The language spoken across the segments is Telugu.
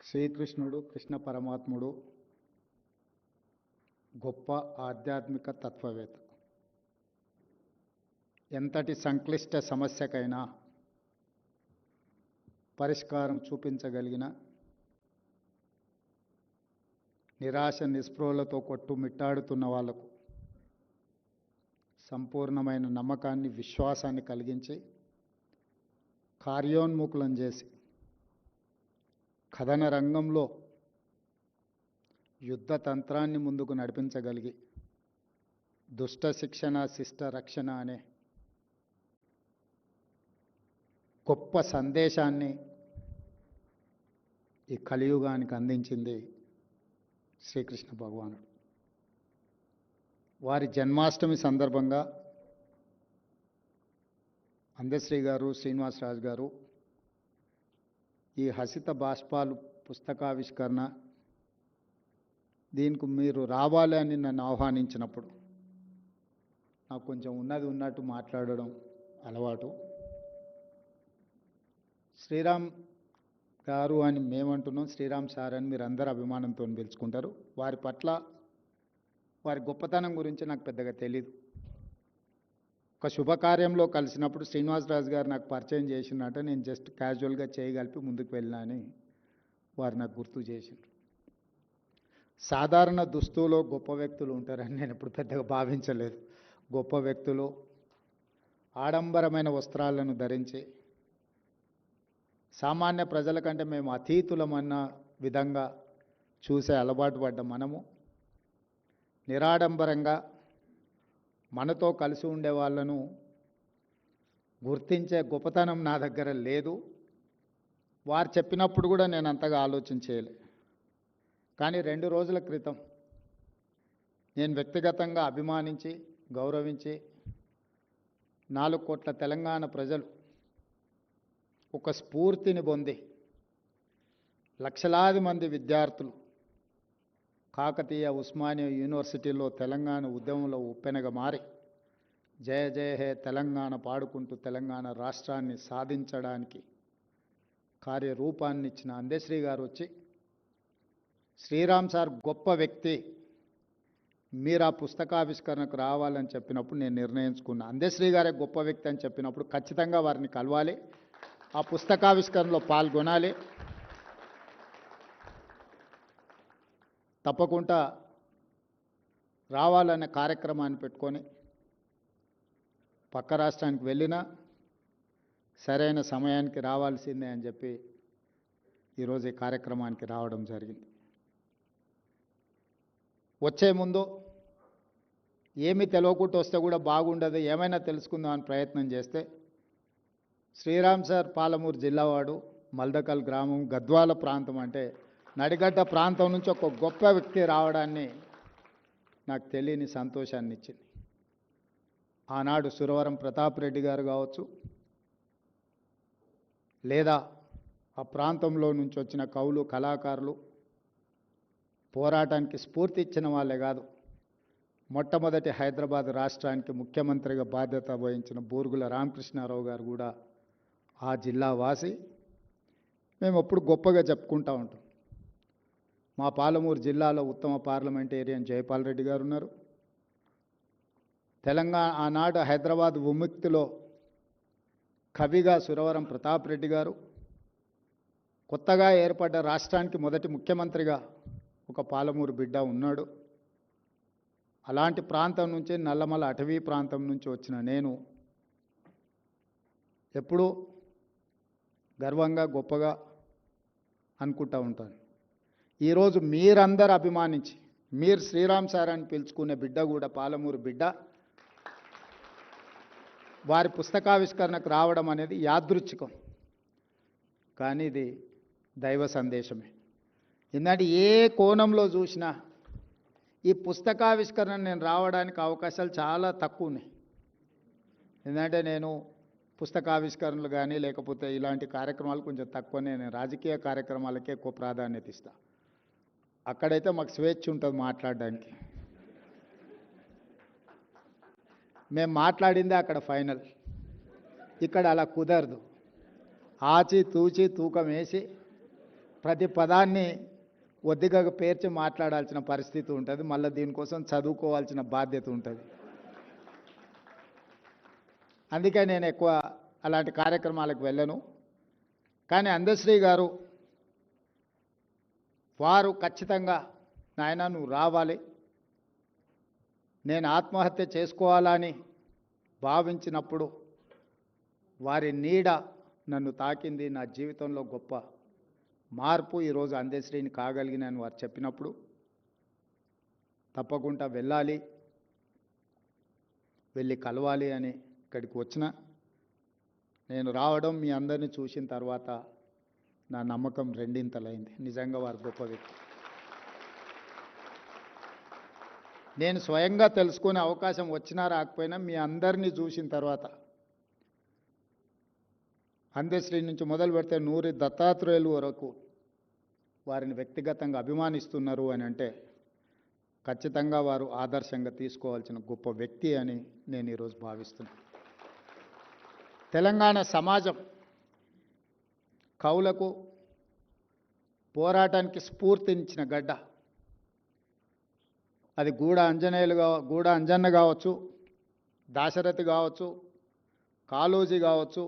శ్రీకృష్ణుడు కృష్ణ పరమాత్ముడు గొప్ప ఆధ్యాత్మిక తత్వవేత్త. ఎంతటి సంక్లిష్ట సమస్యకైనా పరిష్కారం చూపించగలిగిన, నిరాశ నిస్పృహలతో కొట్టుమిట్టాడుతున్న వాళ్లకు సంపూర్ణమైన నమ్మకాన్ని, విశ్వాసాన్ని కలిగించి కార్యోన్ముఖులను చేసి కథన రంగంలో యుద్ధ తంత్రాన్ని ముందుకు నడిపించగలిగి దుష్ట శిక్షణ శిష్ట రక్షణ అనే గొప్ప సందేశాన్ని ఈ కలియుగానికి అందించింది శ్రీకృష్ణ భగవానుడు. వారి జన్మాష్టమి సందర్భంగా అందశ్రీ గారు, శ్రీనివాసరాజు గారు ఈ హసిత బాష్పాలు పుస్తకావిష్కరణ దీనికి మీరు రావాలి అని నన్ను ఆహ్వానించినప్పుడు నాకు కొంచెం ఉన్నట్టు మాట్లాడడం అలవాటు. శ్రీరామ్ గారు అని మేమంటున్నాం, శ్రీరామ్ సార్ అని మీరు అందరూ అభిమానంతో పిలుచుకుంటారు. వారి పట్ల వారి గొప్పతనం గురించి నాకు పెద్దగా తెలీదు. ఒక శుభకార్యంలో కలిసినప్పుడు శ్రీనివాసరాజు గారు నాకు పరిచయం చేసినట్టు నేను జస్ట్ క్యాజువల్గా చేయగలిపి ముందుకు వెళ్ళినా అని వారు నాకు గుర్తు చేసిండ్రు. సాధారణ దుస్తులో గొప్ప వ్యక్తులు ఉంటారని నేను ఎప్పుడు పెద్దగా భావించలేదు. గొప్ప వ్యక్తులు ఆడంబరమైన వస్త్రాలను ధరించి సామాన్య ప్రజల కంటే మేము అతీతులమన్న విధంగా చూసే అలవాటు పడ్డ మనము నిరాడంబరంగా మనతో కలిసి ఉండే వాళ్ళను గుర్తించే గొప్పతనం నా దగ్గర లేదు. వారు చెప్పినప్పుడు కూడా నేను అంతగా ఆలోచన చేయలే. కానీ 2 రోజుల క్రితం నేను వ్యక్తిగతంగా అభిమానించి గౌరవించి 4 కోట్ల తెలంగాణ ప్రజలు ఒక స్ఫూర్తిని పొంది లక్షలాది మంది విద్యార్థులు కాకతీయ ఉస్మానియా యూనివర్సిటీలో తెలంగాణ ఉద్యమంలో ఉప్పెనగా మారి జయ జయ హే తెలంగాణ పాడుకుంటూ తెలంగాణ రాష్ట్రాన్ని సాధించడానికి కార్యరూపాన్ని ఇచ్చిన అందశ్రీ గారు వచ్చి, శ్రీరామ్ సార్ గొప్ప వ్యక్తి, మీరు ఆ పుస్తకావిష్కరణకు రావాలని చెప్పినప్పుడు నేను నిర్ణయించుకున్నా. అందశ్రీ గారే గొప్ప వ్యక్తి అని చెప్పినప్పుడు ఖచ్చితంగా వారిని కలవాలి, ఆ పుస్తకావిష్కరణలో పాల్గొనాలి. తప్పకుండా రావాలనే కార్యక్రమాన్ని పెట్టుకొని పక్క రాష్ట్రానికి వెళ్ళినా సరైన సమయానికి రావాల్సిందే అని చెప్పి ఈరోజు ఈ కార్యక్రమానికి రావడం జరిగింది. వచ్చే ముందు ఏమీ తెలియకుండా వస్తే కూడా బాగుండదు, ఏమైనా తెలుసుకుందాం అని ప్రయత్నం చేస్తే శ్రీరామ్ సార్ పాలమూరు జిల్లావాడు, మల్దకల్ గ్రామం, గద్వాల ప్రాంతం అంటే నడిగడ్డ ప్రాంతం నుంచి ఒక గొప్ప వ్యక్తి రావడాన్ని నాకు తెలియని సంతోషాన్ని ఇచ్చింది. ఆనాడు సురవరం ప్రతాప్ రెడ్డి గారు కావచ్చు, లేదా ఆ ప్రాంతంలో నుంచి వచ్చిన కవులు, కళాకారులు పోరాటానికి స్ఫూర్తి ఇచ్చిన వాళ్ళే కాదు, మొట్టమొదటి హైదరాబాద్ రాష్ట్రానికి ముఖ్యమంత్రిగా బాధ్యత వహించిన బూరుగుల రామకృష్ణారావు గారు కూడా ఆ జిల్లా వాసి. మేము ఎప్పుడు గొప్పగా చెప్పుకుంటూ ఉంటాం. మా పాలమూరు జిల్లాలో ఉత్తమ పార్లమెంటేరియన్ జయపాల్ రెడ్డి గారు ఉన్నారు. తెలంగాణ ఆనాడు హైదరాబాద్ విముక్తిలో కవిగా సురవరం ప్రతాప్ రెడ్డి గారు, కొత్తగా ఏర్పడ్డ రాష్ట్రానికి మొదటి ముఖ్యమంత్రిగా ఒక పాలమూరు బిడ్డ ఉన్నాడు. అలాంటి ప్రాంతం నుంచి, నల్లమల అటవీ ప్రాంతం నుంచి వచ్చిన నేను ఎప్పుడూ గర్వంగా గొప్పగా అనుకుంటూ ఉంటాను. ఈరోజు మీరందరూ అభిమానించి మీరు శ్రీరామ్ సార్ అని పిలుచుకునే బిడ్డ కూడా పాలమూరు బిడ్డ వారి పుస్తకావిష్కరణకు రావడం అనేది యాదృచ్ఛికం, కానీ ఇది దైవ సందేశమే. ఎందుకంటే ఏ కోణంలో చూసినా ఈ పుస్తకావిష్కరణ నేను రావడానికి అవకాశాలు చాలా తక్కువ ఉన్నాయి. ఎందుకంటే నేను పుస్తకావిష్కరణలు కానీ లేకపోతే ఇలాంటి కార్యక్రమాలు కొంచెం తక్కువనే, నేను రాజకీయ కార్యక్రమాలకే ఎక్కువ ప్రాధాన్యత ఇస్తాను. అక్కడైతే మాకు స్వేచ్ఛ ఉంటుంది మాట్లాడడానికి, మేము మాట్లాడిందే అక్కడ ఫైనల్. ఇక్కడ అలా కుదరదు. ఆచి తూచి తూకం వేసి ప్రతి పదాన్ని ఒద్దిగా పేర్చి మాట్లాడాల్సిన పరిస్థితి ఉంటుంది. మళ్ళీ దీనికోసం చదువుకోవాల్సిన బాధ్యత ఉంటుంది. అందుకే నేను ఎక్కువ అలాంటి కార్యక్రమాలకు వెళ్ళను. కానీ అందశ్రీ గారు వారు ఖచ్చితంగా నాయన నువ్వు రావాలి, నేను ఆత్మహత్య చేసుకోవాలని భావించినప్పుడు వారి నీడ నన్ను తాకింది, నా జీవితంలో గొప్ప మార్పు ఈరోజు అందశ్రీని కాగలిగినని వారు చెప్పినప్పుడు తప్పకుండా వెళ్ళాలి, వెళ్ళి కలవాలి అని ఇక్కడికి వచ్చిన. నేను రావడం మీ అందరినీ చూసిన తర్వాత నా నమ్మకం రెండింతలైంది. నిజంగా వారు గొప్ప వ్యక్తి. నేను స్వయంగా తెలుసుకునే అవకాశం వచ్చినా రాకపోయినా మీ అందరినీ చూసిన తర్వాత అందశ్రీ నుంచి మొదలు పెడితే నూరి దత్తాత్రేయులు వరకు వారిని వ్యక్తిగతంగా అభిమానిస్తున్నారు అని అంటే ఖచ్చితంగా వారు ఆదర్శంగా తీసుకోవాల్సిన గొప్ప వ్యక్తి అని నేను ఈరోజు భావిస్తున్నాను. తెలంగాణ సమాజం కవులకు పోరాటానికి స్ఫూర్తినిచ్చిన గడ్డ. అది గూడ అంజన్న కావచ్చు, దాశరథి కావచ్చు, కాళోజీ కావచ్చు,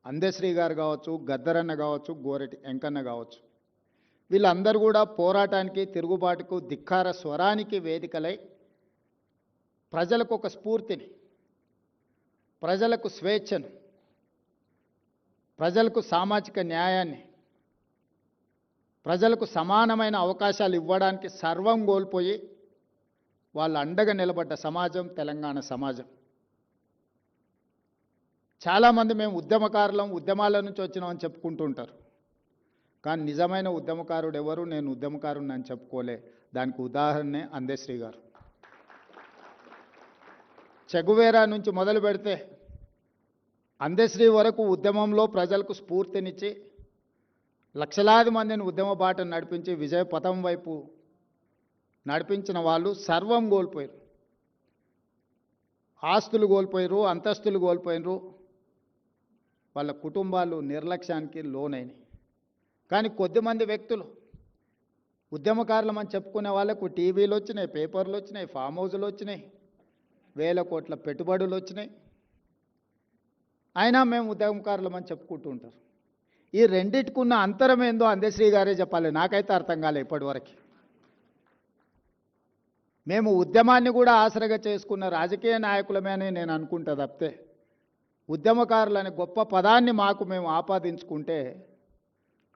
అందశ్రీ గారు కావచ్చు, గద్దరన్న కావచ్చు, గోరటి వెంకన్న కావచ్చు, వీళ్ళందరూ కూడా పోరాటానికి, తిరుగుబాటుకు, ధిక్కార స్వరానికి వేదికలై ప్రజలకు ఒక స్ఫూర్తిని, ప్రజలకు స్వేచ్ఛను, ప్రజలకు సామాజిక న్యాయాన్ని, ప్రజలకు సమానమైన అవకాశాలు ఇవ్వడానికి సర్వం కోల్పోయి వాళ్ళ అండగా నిలబడ్డ సమాజం తెలంగాణ సమాజం. చాలామంది మేము ఉద్యమకారులం, ఉద్యమాల నుంచి వచ్చినామని చెప్పుకుంటూ ఉంటారు. కానీ నిజమైన ఉద్యమకారుడు ఎవరు? నేను ఉద్యమకారుని అని చెప్పుకోలే. దానికి ఉదాహరణే అందశ్రీ గారు. చెగువేరా నుంచి మొదలు పెడితే అందశ్రీ వరకు ఉద్యమంలో ప్రజలకు స్ఫూర్తినిచ్చి లక్షలాది మందిని ఉద్యమ బాటను నడిపించి విజయ పథం వైపు నడిపించిన వాళ్ళు సర్వం కోల్పోయారు. ఆస్తులు కోల్పోయారు, అంతస్తులు కోల్పోయినరు, వాళ్ళ కుటుంబాలు నిర్లక్ష్యానికి లోనైనాయి. కానీ కొద్దిమంది వ్యక్తులు ఉద్యమకారులమని చెప్పుకునే వాళ్ళకు టీవీలు వచ్చినాయి, పేపర్లు వచ్చినాయి, ఫామ్ హౌజులు వచ్చినాయి, వేల కోట్ల పెట్టుబడులు వచ్చినాయి. అయినా మేము ఉద్యమకారులమని చెప్పుకుంటూ ఉంటారు. ఈ రెండిటికున్న అంతరం ఏందో అందశ్రీ గారే చెప్పాలి. నాకైతే అర్థం కాలే ఇప్పటివరకు. మేము ఉద్యమాన్ని కూడా ఆసరగా చేసుకున్న రాజకీయ నాయకులమే అని నేను అనుకుంటా తప్పితే ఉద్యమకారులని గొప్ప పదాన్ని మాకు మేము ఆపాదించుకుంటే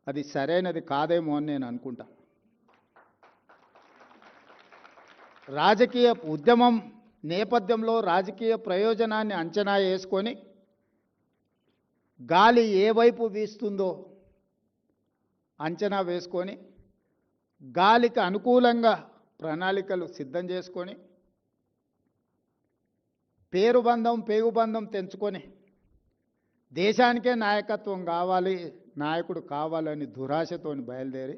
అది సరైనది కాదేమో అని నేను అనుకుంటా. రాజకీయ ఉద్యమం నేపథ్యంలో రాజకీయ ప్రయోజనాన్ని అంచనా వేసుకొని గాలి ఏ వైపు వీస్తుందో అంచనా వేసుకొని గాలికి అనుకూలంగా ప్రణాళికలు సిద్ధం చేసుకొని పేగుబంధం తెంచుకొని దేశానికే నాయకత్వం కావాలి, నాయకుడు కావాలని దురాశతోని బయలుదేరి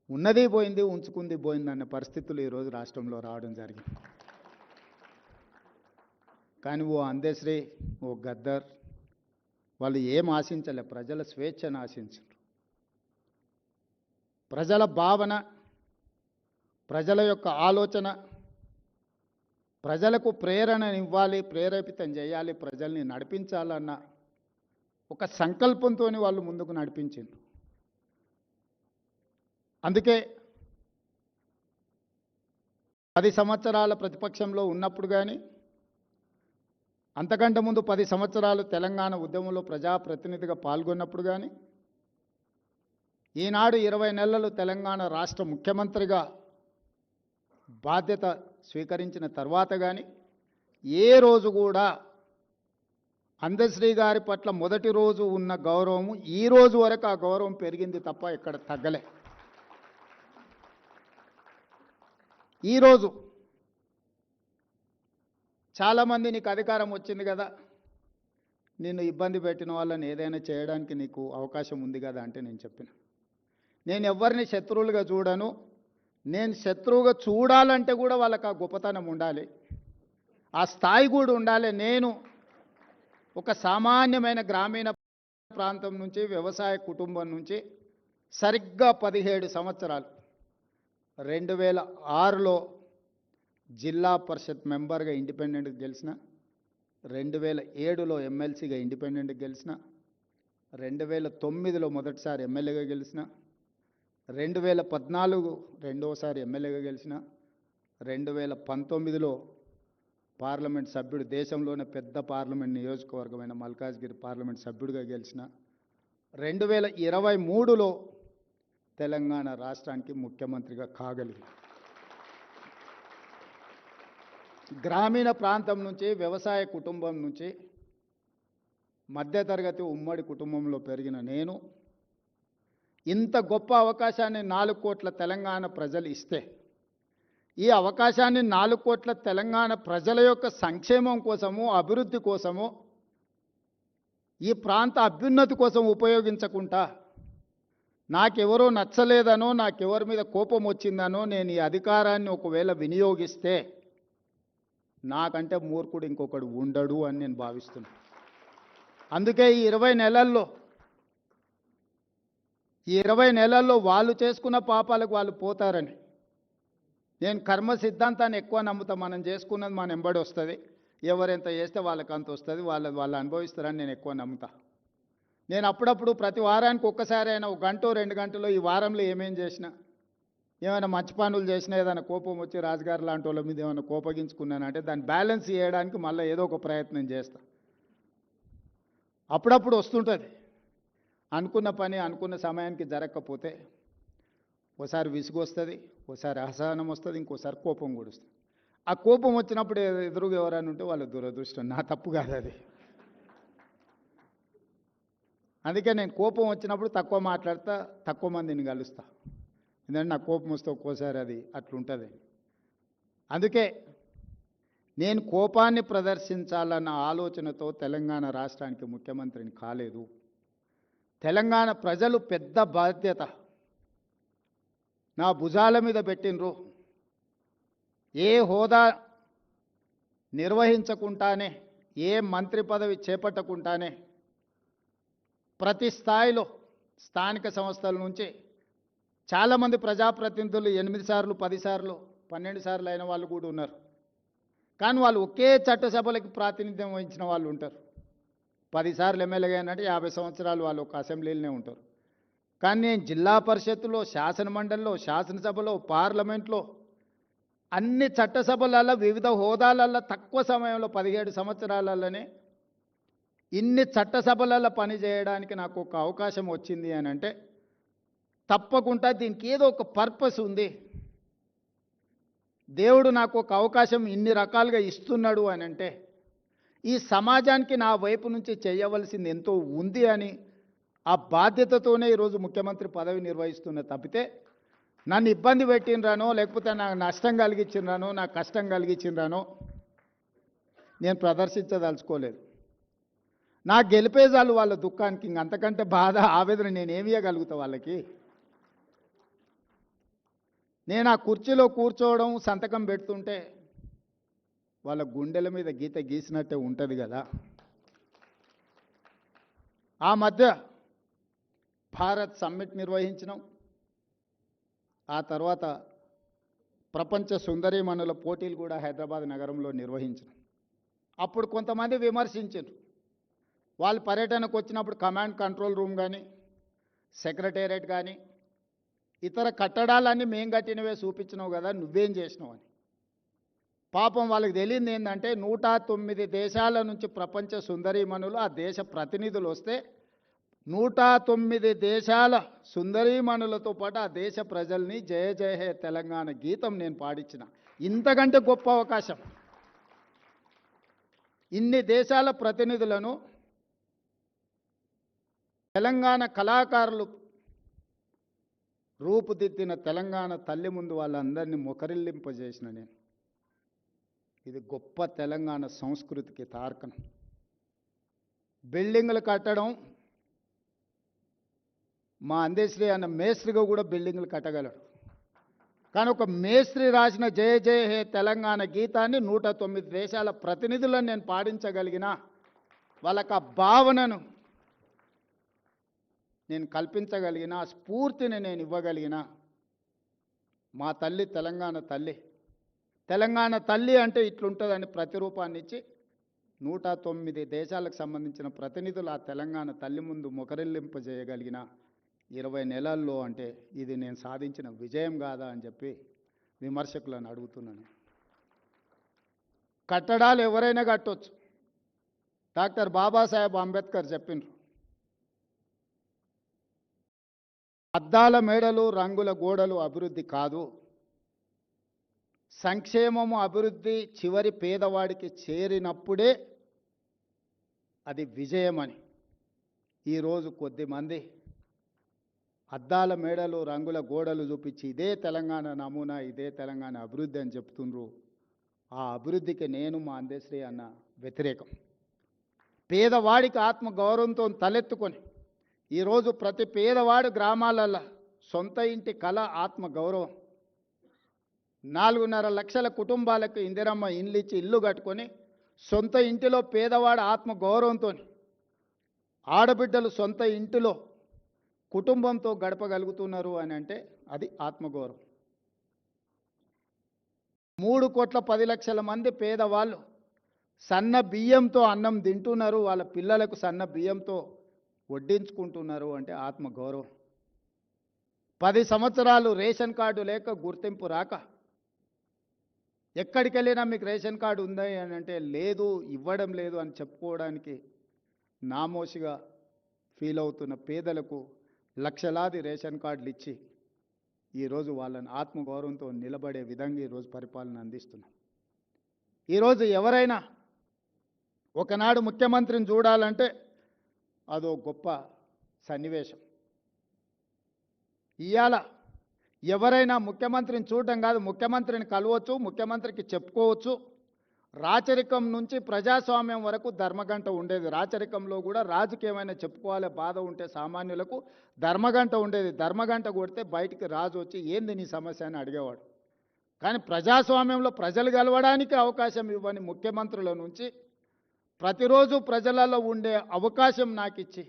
ఉన్నది పోయింది, ఉంచుకుంది పోయింది అనే పరిస్థితులు ఈరోజు రాష్ట్రంలో రావడం జరిగింది. కానీ ఓ అందశ్రీ, ఓ గద్దర్ వాళ్ళు ఏం ఆశించలే, ప్రజల స్వేచ్ఛను ఆశించారు. ప్రజల భావన, ప్రజల యొక్క ఆలోచన, ప్రజలకు ప్రేరణనివ్వాలి, ప్రేరేపితం చేయాలి, ప్రజల్ని నడిపించాలన్న ఒక సంకల్పంతో వాళ్ళు ముందుకు నడిపించారు. అందుకే 10 సంవత్సరాల ప్రతిపక్షంలో ఉన్నప్పుడు కానీ, అంతకంటే ముందు 10 సంవత్సరాలు తెలంగాణ ఉద్యమంలో ప్రజాప్రతినిధిగా పాల్గొన్నప్పుడు కానీ, ఈనాడు 20 నెలలు తెలంగాణ రాష్ట్ర ముఖ్యమంత్రిగా బాధ్యత స్వీకరించిన తర్వాత కానీ ఏ రోజు కూడా అందశ్రీ గారి పట్ల మొదటి రోజు ఉన్న గౌరవం ఈ రోజు వరకు ఆ గౌరవం పెరిగింది తప్ప ఎక్కడ తగ్గలే. ఈరోజు చాలామంది నీకు అధికారం వచ్చింది కదా, నిన్ను ఇబ్బంది పెట్టిన వాళ్ళని ఏదైనా చేయడానికి నీకు అవకాశం ఉంది కదా అంటే నేను చెప్పిన, నేను ఎవరిని శత్రువులుగా చూడను. నేను శత్రువుగా చూడాలంటే కూడా వాళ్ళకి ఆ గొప్పతనం ఉండాలి, ఆ స్థాయి కూడా ఉండాలి. నేను ఒక సామాన్యమైన గ్రామీణ ప్రాంతం నుంచి, వ్యవసాయ కుటుంబం నుంచి సరిగ్గా 17 సంవత్సరాలు 2006లో జిల్లా పరిషత్ మెంబర్గా ఇండిపెండెంట్గా గెలిచిన, 2007లో ఎమ్మెల్సీగా ఇండిపెండెంట్గా గెలిచిన, 2009లో మొదటిసారి ఎమ్మెల్యేగా గెలిచిన, 2014 రెండోసారి ఎమ్మెల్యేగా గెలిచిన, 2019లో పార్లమెంట్ సభ్యుడు, దేశంలోనే పెద్ద పార్లమెంట్ నియోజకవర్గమైన మల్కాజ్గిరి పార్లమెంట్ సభ్యుడిగా గెలిచిన, 2023లో తెలంగాణ రాష్ట్రానికి ముఖ్యమంత్రిగా కాగలిగింది. గ్రామీణ ప్రాంతం నుంచి, వ్యవసాయ కుటుంబం నుంచి, మధ్యతరగతి ఉమ్మడి కుటుంబంలో పెరిగిన నేను ఇంత గొప్ప అవకాశాన్ని 4 కోట్ల తెలంగాణ ప్రజలు ఇస్తే, ఈ అవకాశాన్ని 4 కోట్ల తెలంగాణ ప్రజల యొక్క సంక్షేమం కోసము, అభివృద్ధి కోసము, ఈ ప్రాంత అభ్యున్నతి కోసం ఉపయోగించకుండా నాకెవరో నచ్చలేదనో, నాకెవరి మీద కోపం వచ్చిందనో నేను ఈ అధికారాన్ని ఒకవేళ వినియోగిస్తే నాకంటే మూర్ఖుడు ఇంకొకడు ఉండడు అని నేను భావిస్తున్నాను. అందుకే ఈ 20 నెలల్లో వాళ్ళు చేసుకున్న పాపాలకు వాళ్ళు పోతారని నేను కర్మ సిద్ధాంతాన్ని ఎక్కువ నమ్ముతా. మనం చేసుకున్నది మన ఎంబడి వస్తుంది, ఎవరెంత చేస్తే వాళ్ళకి అంత వస్తుంది, వాళ్ళు అనుభవిస్తారని నేను ఎక్కువ నమ్ముతా. నేను అప్పుడప్పుడు ప్రతి వారానికి ఒక్కసారి అయినా 1 గంట 2 గంటలో ఈ వారంలో ఏమేం చేసినా, ఏమైనా మంచి పనులు చేసినా, ఏదైనా కోపం వచ్చి రాజుగారు లాంటి వాళ్ళ మీద ఏమైనా కోపగించుకున్నానంటే దాన్ని బ్యాలెన్స్ చేయడానికి మళ్ళీ ఏదో ఒక ప్రయత్నం చేస్తా. అప్పుడప్పుడు వస్తుంటుంది. అనుకున్న పని అనుకున్న సమయానికి జరగకపోతే ఓసారి విసుగు వస్తుంది, ఓసారి అసహనం వస్తుంది, ఇంకోసారి కోపం కూడా వస్తుంది. ఆ కోపం వచ్చినప్పుడు ఎదురుగా ఎవరైనా ఉంటే వాళ్ళ దురదృష్టం, నా తప్పు కాదు అది. అందుకే నేను కోపం వచ్చినప్పుడు తక్కువ మాట్లాడతా, తక్కువ మందిని కలుస్తా. ఎందుకంటే నాకు కోపం వస్తే ఒక్కోసారి అది అట్లుంటుంది. అందుకే నేను కోపాన్ని ప్రదర్శించాలన్న ఆలోచనతో తెలంగాణ రాష్ట్రానికి ముఖ్యమంత్రిని కాలేదు. తెలంగాణ ప్రజలు పెద్ద బాధ్యత నా భుజాల మీద పెట్టినరు. ఏ హోదా నిర్వహించకుండానే, ఏ మంత్రి పదవి చేపట్టకుండానే ప్రతి స్థాయిలో స్థానిక సంస్థల నుంచి చాలామంది ప్రజాప్రతినిధులు 8 సార్లు 10 సార్లు 12 సార్లు అయిన వాళ్ళు కూడా ఉన్నారు. కానీ వాళ్ళు ఒకే చట్టసభలకు ప్రాతినిధ్యం వహించిన వాళ్ళు ఉంటారు. 10 సార్లు ఎమ్మెల్యేగా అయినట్టు 50 సంవత్సరాలు వాళ్ళు ఒక అసెంబ్లీలోనే ఉంటారు. కానీ నేను జిల్లా పరిషత్తులో, శాసనమండలిలో, శాసనసభలో, పార్లమెంట్లో, అన్ని చట్టసభలలో, వివిధ హోదాలలో తక్కువ సమయంలో 17 సంవత్సరాలలోనే ఇన్ని చట్టసభలలో పనిచేయడానికి నాకు ఒక అవకాశం వచ్చింది అని అంటే తప్పకుండా దీనికి ఏదో ఒక పర్పస్ ఉంది. దేవుడు నాకు ఒక అవకాశం ఇన్ని రకాలుగా ఇస్తున్నాడు అని అంటే ఈ సమాజానికి నా వైపు నుంచి చేయవలసింది ఎంతో ఉంది అని ఆ బాధ్యతతోనే ఈరోజు ముఖ్యమంత్రి పదవి నిర్వహిస్తున్న తప్పితే నన్ను ఇబ్బంది పెట్టినరానో, లేకపోతే నాకు నష్టం కలిగించినరానో, నాకు కష్టం కలిగించినరానో నేను ప్రదర్శించదలుచుకోలేదు. నా గెలిపేజాలు వాళ్ళ దుఃఖానికి, అంతకంటే బాధ ఆవేదన నేనేమి ఇవ్వగలుగుతా వాళ్ళకి? నేను ఆ కుర్చీలో కూర్చోవడం, సంతకం పెడుతుంటే వాళ్ళ గుండెల మీద గీత గీసినట్టే ఉంటుంది కదా. ఆ మధ్య భారత్ సమ్మిట్ నిర్వహించినాం. ఆ తర్వాత ప్రపంచ సుందరీమణుల పోటీలు కూడా హైదరాబాద్ నగరంలో నిర్వహించినాం. అప్పుడు కొంతమంది విమర్శించారు. వాళ్ళు పర్యటనకు వచ్చినప్పుడు కమాండ్ కంట్రోల్ రూమ్ కానీ, సెక్రటేరియట్ కానీ, ఇతర కట్టడాలన్నీ మేం కట్టినవే చూపించినావు కదా, నువ్వేం చేసినావు అని. పాపం వాళ్ళకి తెలియదు ఏంటంటే 109 దేశాల నుంచి ప్రపంచ సుందరీమణులు, ఆ దేశ ప్రతినిధులు వస్తే 109 దేశాల సుందరీమణులతో పాటు ఆ దేశ ప్రజల్ని జయ జయ హే తెలంగాణ గీతం నేను పాడించిన. ఇంతకంటే గొప్ప అవకాశం. ఇన్ని దేశాల ప్రతినిధులను తెలంగాణ కళాకారులు రూపుదిద్దిన తెలంగాణ తల్లి ముందు వాళ్ళందరినీ మొకరిల్లింపజేసిన నేను. ఇది గొప్ప తెలంగాణ సంస్కృతికి తార్కణం. బిల్డింగులు కట్టడం, మా అందశ్రీ అన్న మేస్త్రిగా కూడా బిల్డింగులు కట్టగలడు. కానీ ఒక మేస్త్రి రాసిన జయ జయ హే తెలంగాణ గీతాన్ని 109 దేశాల ప్రతినిధులను నేను పాడించగలిగిన, వాళ్ళకి ఆ భావనను, నేను కల్పించగలిగిన ఆ స్ఫూర్తిని నేను ఇవ్వగలిగిన మా తల్లి తెలంగాణ తల్లి. తెలంగాణ తల్లి అంటే ఇట్లుంటుందని ప్రతిరూపాన్ని ఇచ్చి 109 దేశాలకు సంబంధించిన ప్రతినిధులు ఆ తెలంగాణ తల్లి ముందు మొకరిల్లింపజేయగలిగిన 20 నెలల్లో అంటే ఇది నేను సాధించిన విజయం కాదా అని చెప్పి విమర్శకులను అడుగుతున్నాను. కట్టడాలు ఎవరైనా కట్టొచ్చు. డాక్టర్ బాబాసాహెబ్ అంబేద్కర్ చెప్పిండ్రు, అద్దాల మేడలు రంగుల గోడలు అభివృద్ధి కాదు, సంక్షేమము అభివృద్ధి చివరి పేదవాడికి చేరినప్పుడే అది విజయమని. ఈరోజు కొద్దిమంది అద్దాల మేడలు రంగుల గోడలు చూపించి ఇదే తెలంగాణ నమూనా, ఇదే తెలంగాణ అభివృద్ధి అని చెప్తుండ్రు. ఆ అభివృద్ధికి నేను మా అందశ్రీ అన్న వ్యతిరేకం. పేదవాడికి ఆత్మ గౌరవంతో తలెత్తుకొని ఈరోజు ప్రతి పేదవాడు గ్రామాలలో సొంత ఇంటి కళ ఆత్మ గౌరవం. 4.5 లక్షల కుటుంబాలకు ఇందిరమ్మ ఇండ్లు ఇచ్చి ఇల్లు కట్టుకొని సొంత ఇంటిలో పేదవాడు ఆత్మ గౌరవంతో, ఆడబిడ్డలు సొంత ఇంటిలో కుటుంబంతో గడపగలుగుతున్నారు అని అంటే అది ఆత్మగౌరవం. 3,10,00,000 మంది పేదవాళ్ళు సన్న బియ్యంతో అన్నం తింటున్నారు, వాళ్ళ పిల్లలకు సన్న బియ్యంతో వడ్డించుకుంటున్నారు అంటే ఆత్మగౌరవం. 10 సంవత్సరాలు రేషన్ కార్డు లేక గుర్తింపు రాక ఎక్కడికి వెళ్ళినా మీకు రేషన్ కార్డు ఉందా అని అంటే లేదు, ఇవ్వడం లేదు అని చెప్పుకోవడానికి నామోషిగా ఫీల్ అవుతున్న పేదలకు లక్షలాది రేషన్ కార్డులు ఇచ్చి ఈరోజు వాళ్ళని ఆత్మగౌరవంతో నిలబడే విధంగా ఈరోజు పరిపాలన అందిస్తున్నాం. ఈరోజు ఎవరైనా ఒకనాడు ముఖ్యమంత్రిని చూడాలంటే అదో గొప్ప సన్నివేశం. ఇవాళ ఎవరైనా ముఖ్యమంత్రిని చూడడం కాదు, ముఖ్యమంత్రిని కలవచ్చు, ముఖ్యమంత్రికి చెప్పుకోవచ్చు. రాచరికం నుంచి ప్రజాస్వామ్యం వరకు ధర్మగంట ఉండేది. రాచరికంలో కూడా రాజుకి ఏమైనా చెప్పుకోవాలి బాధ ఉంటే సామాన్యులకు ధర్మగంట ఉండేది. ధర్మగంట కొడితే బయటికి రాజు వచ్చి ఏంది నీ సమస్య అని అడిగేవాడు. కానీ ప్రజాస్వామ్యంలో ప్రజలు గెలవడానికి అవకాశం ఇవ్వని ముఖ్యమంత్రుల నుంచి ప్రతిరోజు ప్రజలలో ఉండే అవకాశం నాకు ఇచ్చి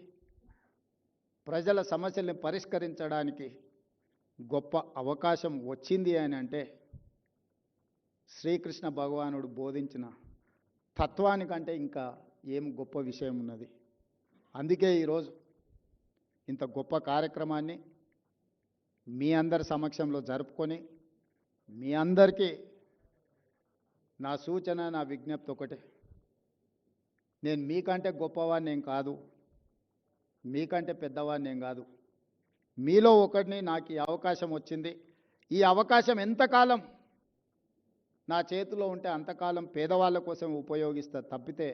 ప్రజల సమస్యల్ని పరిష్కరించడానికి గొప్ప అవకాశం వచ్చింది అని అంటే శ్రీకృష్ణ భగవానుడు బోధించిన తత్వానికంటే ఇంకా ఏం గొప్ప విషయం ఉన్నది. అందుకే ఈరోజు ఇంత గొప్ప కార్యక్రమాన్ని మీ అందరి సమక్షంలో జరుపుకొని మీ అందరికీ నా సూచన, నా విజ్ఞప్తి ఒకటే. నేను మీకంటే గొప్పవాడిని ఏం కాదు, మీకంటే పెద్దవాడిని ఏం కాదు, మీలో ఒకటిని. నాకు ఈ అవకాశం వచ్చింది. ఈ అవకాశం ఎంతకాలం నా చేతిలో ఉంటే అంతకాలం పేదవాళ్ళ కోసం ఉపయోగిస్తా తప్పితే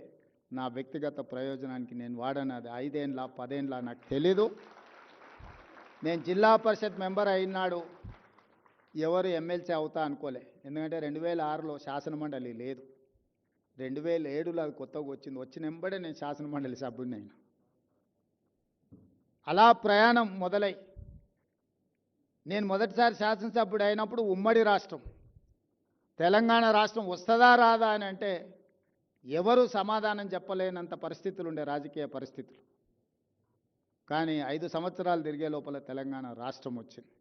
నా వ్యక్తిగత ప్రయోజనానికి నేను వాడను. అది 5 ఏండ్ల 10 ఏండ్ల నాకు తెలీదు. నేను జిల్లా పరిషత్ మెంబర్ అయినాడు ఎవరు ఎమ్మెల్సీ అవుతా అనుకోలే. ఎందుకంటే 2006లో శాసనమండలి లేదు, 2007లో అది కొత్తగా వచ్చింది. వచ్చిన వెంబడే నేను శాసనమండలి సభ్యుడిని అయినా. అలా ప్రయాణం మొదలై నేను మొదటిసారి శాసనసభ్యుడు అయినప్పుడు ఉమ్మడి రాష్ట్రం తెలంగాణ రాష్ట్రం వస్తుందా రాదా అని అంటే ఎవరు సమాధానం చెప్పలేనంత పరిస్థితులు ఉండే, రాజకీయ పరిస్థితులు. కానీ 5 సంవత్సరాలు తిరిగే లోపల తెలంగాణ రాష్ట్రం వచ్చింది.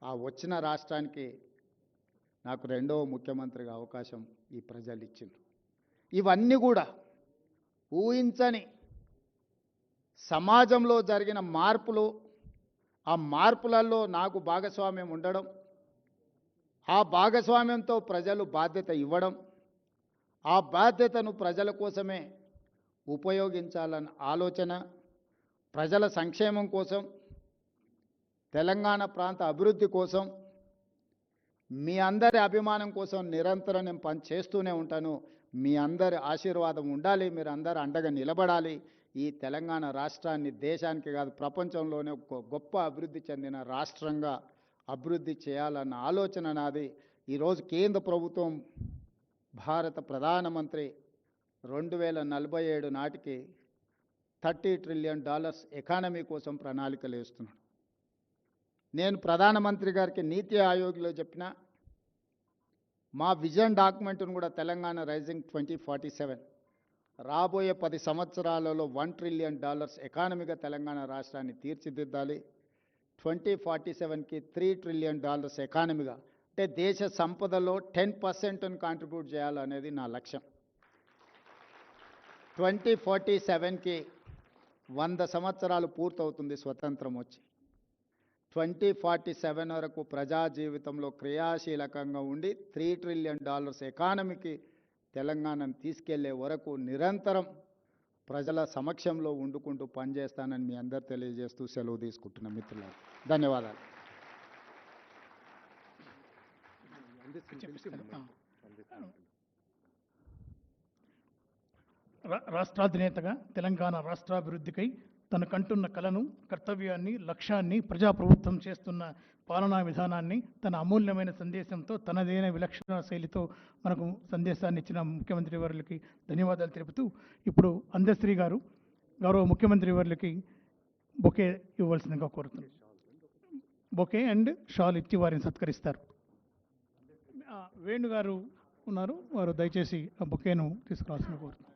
ఆ వచ్చిన రాష్ట్రానికి నాకు 2వ ముఖ్యమంత్రిగా అవకాశం ఈ ప్రజలు ఇచ్చిండ్రు. ఇవన్నీ కూడా ఊహించని సమాజంలో జరిగిన మార్పులు, ఆ మార్పులలో నాకు భాగస్వామ్యం ఉండడం, ఆ భాగస్వామ్యంతో ప్రజలు బాధ్యత ఇవ్వడం, ఆ బాధ్యతను ప్రజల కోసమే ఉపయోగించాలన్న ఆలోచన, ప్రజల సంక్షేమం కోసం, తెలంగాణ ప్రాంత అభివృద్ధి కోసం, మీ అందరి అభిమానం కోసం నిరంతరం నేను పని చేస్తూనే ఉంటాను. మీ అందరి ఆశీర్వాదం ఉండాలి, మీరు అందరు అండగా నిలబడాలి. ఈ తెలంగాణ రాష్ట్రాన్ని దేశానికి కాదు ప్రపంచంలోనే ఒక గొప్ప అభివృద్ధి చెందిన రాష్ట్రంగా అభివృద్ధి చేయాలన్న ఆలోచన నాది. ఈరోజు కేంద్ర ప్రభుత్వం భారత ప్రధానమంత్రి 2047 నాటికి $30 ట్రిలియన్ ఎకానమీ కోసం ప్రణాళికలు వేస్తున్నాడు. నేను ప్రధానమంత్రి గారికి నీతి ఆయోగ్లో చెప్పిన మా విజన్ డాక్యుమెంట్ను కూడా తెలంగాణ రైజింగ్ 2047 రాబోయే 10 సంవత్సరాలలో $1 ట్రిలియన్ ఎకానమీగా తెలంగాణ రాష్ట్రాన్ని తీర్చిదిద్దాలి. 2047కి $3 ట్రిలియన్ ఎకానమీగా, అంటే దేశ సంపదలో 10%ని కాంట్రిబ్యూట్ చేయాలనేది నా లక్ష్యం. 2047కి 100 సంవత్సరాలు పూర్తవుతుంది స్వతంత్రం వచ్చి. 2047 వరకు ప్రజా జీవితంలో క్రియాశీలకంగా ఉండి $3 ట్రిలియన్ ఎకానమీకి తెలంగాణను తీసుకెళ్లే వరకు నిరంతరం ప్రజల సమక్షంలో ఉండుకుంటూ పనిచేస్తానని మీ అందరు తెలియజేస్తూ సెలవు తీసుకుంటున్న మిత్రులారా, ధన్యవాదాలు. రాష్ట్రాధినేతగా తెలంగాణ రాష్ట్రాభివృద్ధికై తనకంటున్న కలను, కర్తవ్యాన్ని, లక్ష్యాన్ని, ప్రజాప్రభుత్వం చేస్తున్న పాలనా విధానాన్ని తన అమూల్యమైన సందేశంతో తనదైన విలక్షణ శైలితో మనకు సందేశాన్ని ఇచ్చిన ముఖ్యమంత్రి వర్యులకి ధన్యవాదాలు తెలుపుతూ, ఇప్పుడు అందశ్రీ గారు గౌరవ ముఖ్యమంత్రి వర్యులకి బొకే ఇవ్వవలసిందిగా కోరుతున్నాను. బొకే అండ్ షాల్ ఇచ్చి వారిని సత్కరిస్తారు. వేణు గారు ఉన్నారు, వారు దయచేసి ఆ బొకేను తీసుకురావాల్సిన కోరుతున్నాను.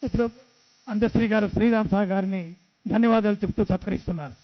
ఇప్పుడు అందశ్రీ గారు శ్రీరామ్ సాగర్ గారిని ధన్యవాదాలు చెప్తూ సత్కరిస్తున్నారు.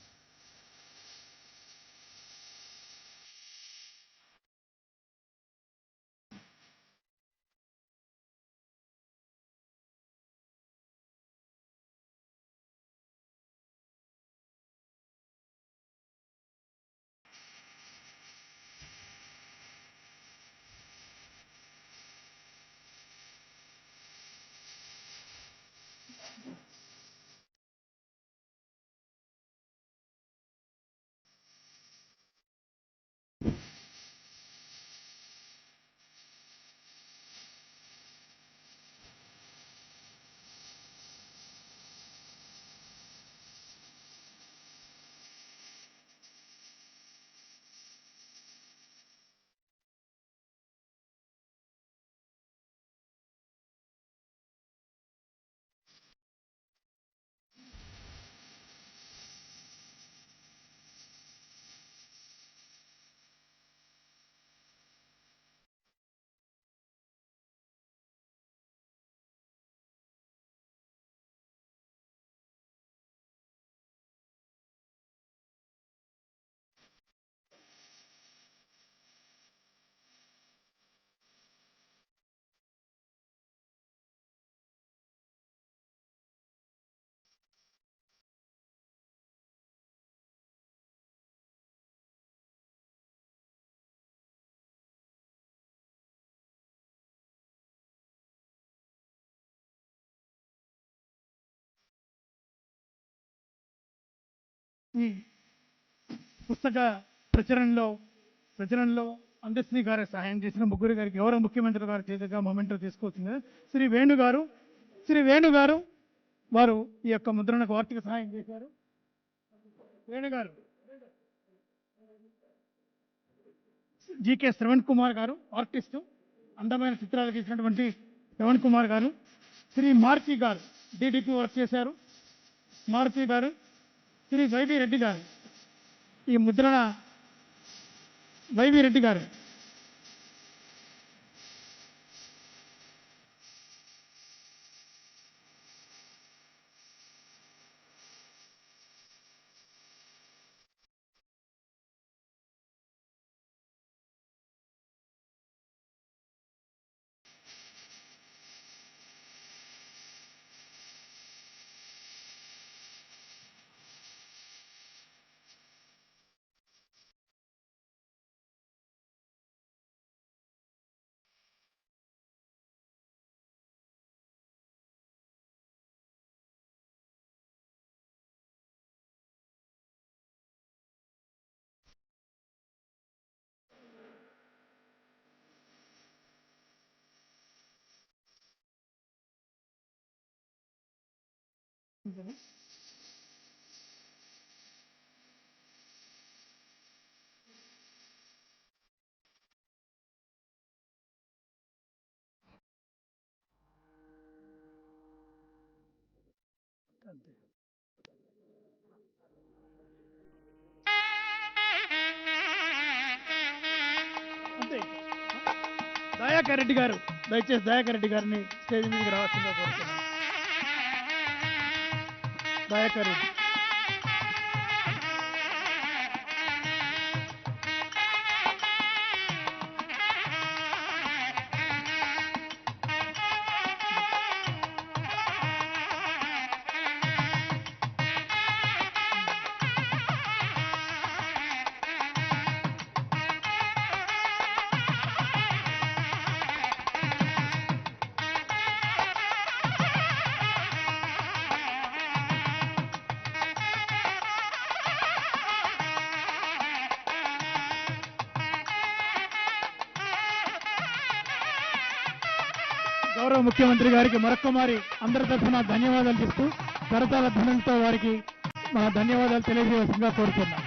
ఈ పుస్తక ప్రచురణలో అందశ్రీ గారు సహాయం చేసిన ముగ్గురు గారికి గౌరవ ముఖ్యమంత్రి గారి చేతిగా మొమెంటో తీసుకొచ్చింది శ్రీ వేణు గారు వారు ఈ యొక్క ముద్రణకు ఆర్థిక సహాయం చేశారు. వేణుగారు, జీకే శ్రవణ్ కుమార్ గారు ఆర్టిస్టు, అందమైన చిత్రాలు గీసినటువంటి శ్రవణ్ కుమార్ గారు. శ్రీ మారుతి గారు డిడిపి వర్క్ చేశారు. మారుతి గారు. శ్రీ వైవి రెడ్డి గారు, ఈ ముద్రణ వైవి రెడ్డి గారు. అంతే. దయాకర్ రెడ్డి గారు, దయచేసి దయాకర్ రెడ్డి గారిని స్టేజ్ మీదకి రావాల్సిందిగా కోరుతున్నాను. దయాకర్ రెడ్డి. గౌరవ ముఖ్యమంత్రి గారికి మరొక్కమారి అందరి తరఫున ధన్యవాదాలు చెప్తూ కరతాళ ధ్వనులతో వారికి మన ధన్యవాదాలు తెలియజేయవలసిందిగా కోరుతున్నాం.